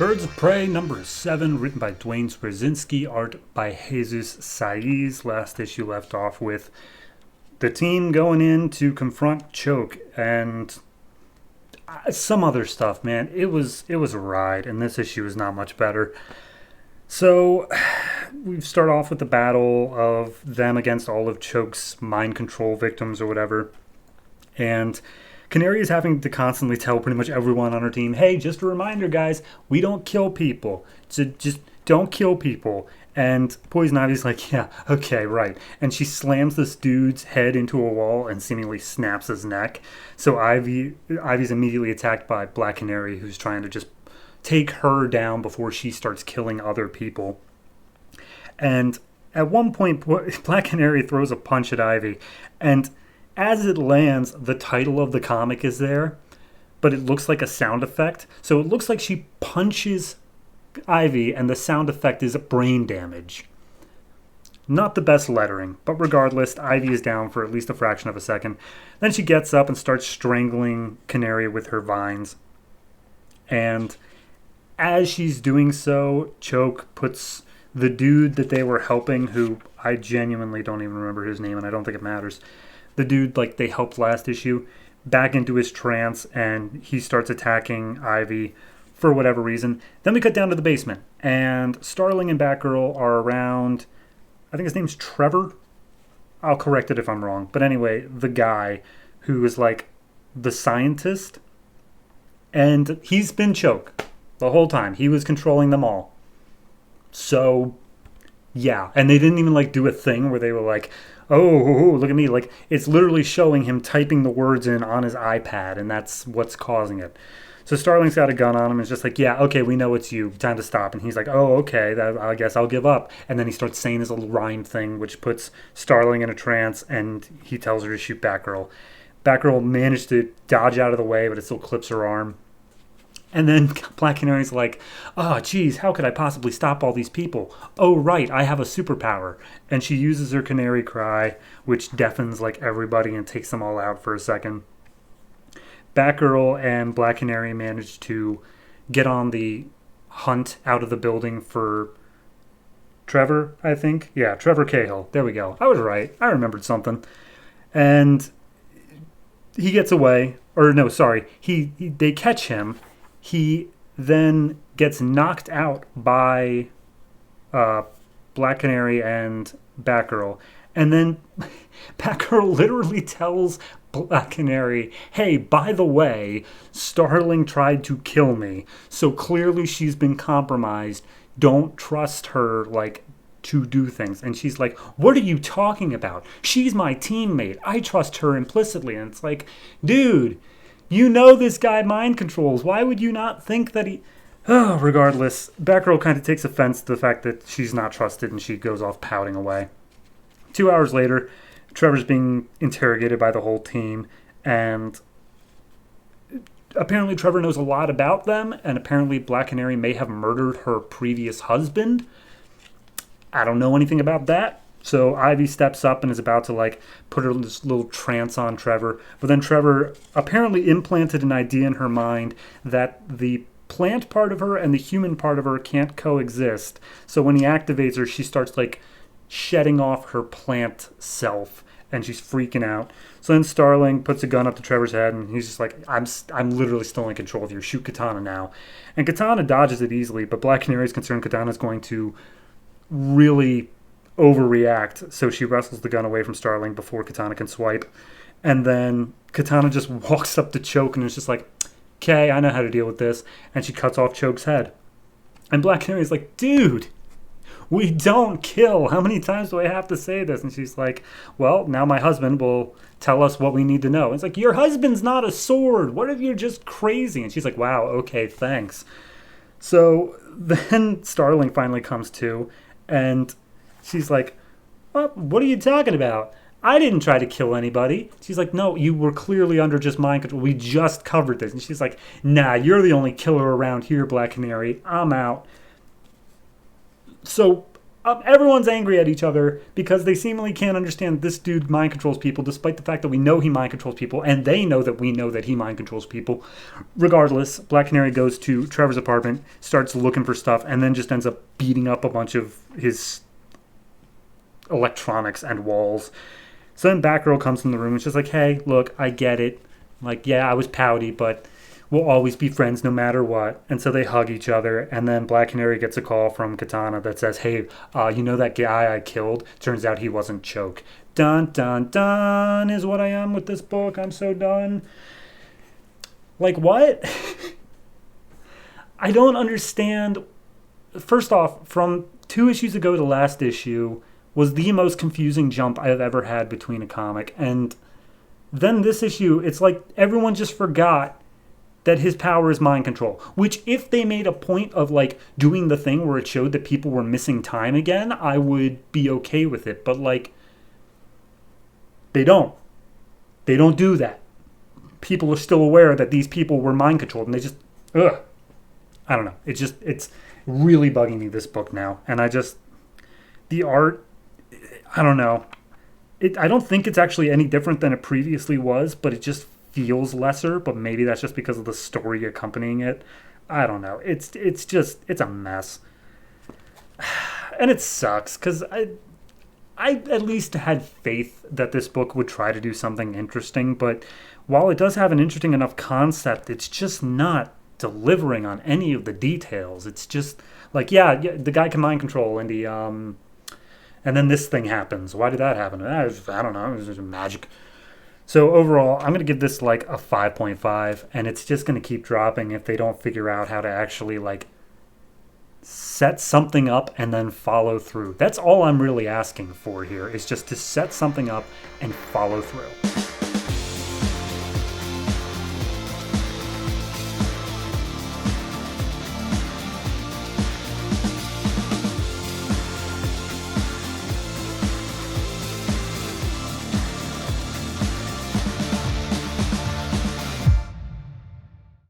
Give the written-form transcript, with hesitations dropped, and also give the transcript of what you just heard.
Birds of Prey number 7, written by Dwayne Swarzynski, art by Jesus Saiz. Last issue left off with the team going in to confront Choke and some other stuff, man. It was a ride, and this issue is not much better. So we start off with the battle of them against all of Choke's mind control victims or whatever. And Canary is having to constantly tell pretty much everyone on her team, hey, just a reminder, guys, we don't kill people. So just don't kill people. And Poison Ivy's like, yeah, okay, right. And she slams this dude's head into a wall and seemingly snaps his neck. So Ivy's immediately attacked by Black Canary, who's trying to just take her down before she starts killing other people. And at one point, Black Canary throws a punch at Ivy, and as it lands, the title of the comic is there, but it looks like a sound effect. So it looks like she punches Ivy, and the sound effect is brain damage. Not the best lettering, but regardless, Ivy is down for at least a fraction of a second. Then she gets up and starts strangling Canary with her vines. And as she's doing so, Choke puts the dude that they were helping, who I genuinely don't even remember his name, and I don't think it matters, the dude like they helped last issue, back into his trance, and he starts attacking Ivy for whatever reason. Then we cut down to the basement, and Starling and Batgirl are around, I think his name's Trevor. I'll correct it if I'm wrong. But anyway, the guy who is like the scientist, and he's been Choke the whole time. He was controlling them all. So, yeah. And they didn't even like do a thing where they were like, oh, look at me. Like, it's literally showing him typing the words in on his iPad, and that's what's causing it. So Starling's got a gun on him, and it's just like, yeah, okay, we know it's you. Time to stop. And he's like, oh, okay, I guess I'll give up. And then he starts saying his little rhyme thing, which puts Starling in a trance, and he tells her to shoot Batgirl. Batgirl managed to dodge out of the way, but it still clips her arm. And then Black Canary's like, oh, geez, how could I possibly stop all these people? Oh, right, I have a superpower. And she uses her canary cry, which deafens like everybody and takes them all out for a second. Batgirl and Black Canary manage to get on the hunt out of the building for Trevor, I think. Yeah, Trevor Cahill. There we go. I was right. I remembered something. And he gets away. Or no, sorry. They catch him. He then gets knocked out by Black Canary and Batgirl. And then Batgirl literally tells Black Canary, hey, by the way, Starling tried to kill me. So clearly she's been compromised. Don't trust her, like, to do things. And she's like, what are you talking about? She's my teammate. I trust her implicitly. And it's like, dude, you know this guy mind controls. Why would you not think that he... Oh, regardless, Batgirl kind of takes offense to the fact that she's not trusted, and she goes off pouting away. 2 hours later, Trevor's being interrogated by the whole team, and apparently Trevor knows a lot about them, and apparently Black Canary may have murdered her previous husband. I don't know anything about that. So Ivy steps up and is about to like put her this little trance on Trevor. But then Trevor apparently implanted an idea in her mind that the plant part of her and the human part of her can't coexist. So when he activates her, she starts like shedding off her plant self, and she's freaking out. So then Starling puts a gun up to Trevor's head, and he's just like, I'm literally still in control of you. Shoot Katana now. And Katana dodges it easily, but Black Canary is concerned Katana's going to really overreact, so she wrestles the gun away from Starling before Katana can swipe. And then Katana just walks up to Choke and is just like, okay, I know how to deal with this. And she cuts off Choke's head. And Black Canary's like, dude, we don't kill. How many times do I have to say this? And she's like, well, now my husband will tell us what we need to know. And it's like, your husband's not a sword. What if you're just crazy? And she's like, wow, okay, thanks. So then Starling finally comes to, and she's like, well, what are you talking about? I didn't try to kill anybody. She's like, no, you were clearly under just mind control. We just covered this. And she's like, nah, you're the only killer around here, Black Canary. I'm out. So everyone's angry at each other because they seemingly can't understand this dude mind controls people, despite the fact that we know he mind controls people, and they know that we know that he mind controls people. Regardless, Black Canary goes to Trevor's apartment, starts looking for stuff, and then just ends up beating up a bunch of his electronics and walls. So then Batgirl comes in the room and she's like, hey, look, I get it. Like, yeah, I was pouty, but we'll always be friends no matter what. And so they hug each other. And then Black Canary gets a call from Katana that says, hey, you know that guy I killed? Turns out he wasn't Choke. Dun, dun, dun is what I am with this book. I'm so done. Like, what? I don't understand. First off, from 2 issues ago to last issue was the most confusing jump I've ever had between a comic. And then this issue, it's like everyone just forgot that his power is mind control. Which, if they made a point of like doing the thing where it showed that people were missing time again, I would be okay with it. But like, they don't. They don't do that. People are still aware that these people were mind controlled, and they just, ugh. I don't know. It's really bugging me, this book now. And the art, I don't know. I don't think it's actually any different than it previously was, but it just feels lesser. But maybe that's just because of the story accompanying it. I don't know. It's a mess. And it sucks, because I at least had faith that this book would try to do something interesting. But while it does have an interesting enough concept, it's just not delivering on any of the details. It's just like, yeah, the guy can mind control, and and then this thing happens. Why did that happen? I don't know. It was just magic. So overall, I'm going to give this like a 5.5, and it's just going to keep dropping if they don't figure out how to actually like set something up and then follow through. That's all I'm really asking for here, is just to set something up and follow through.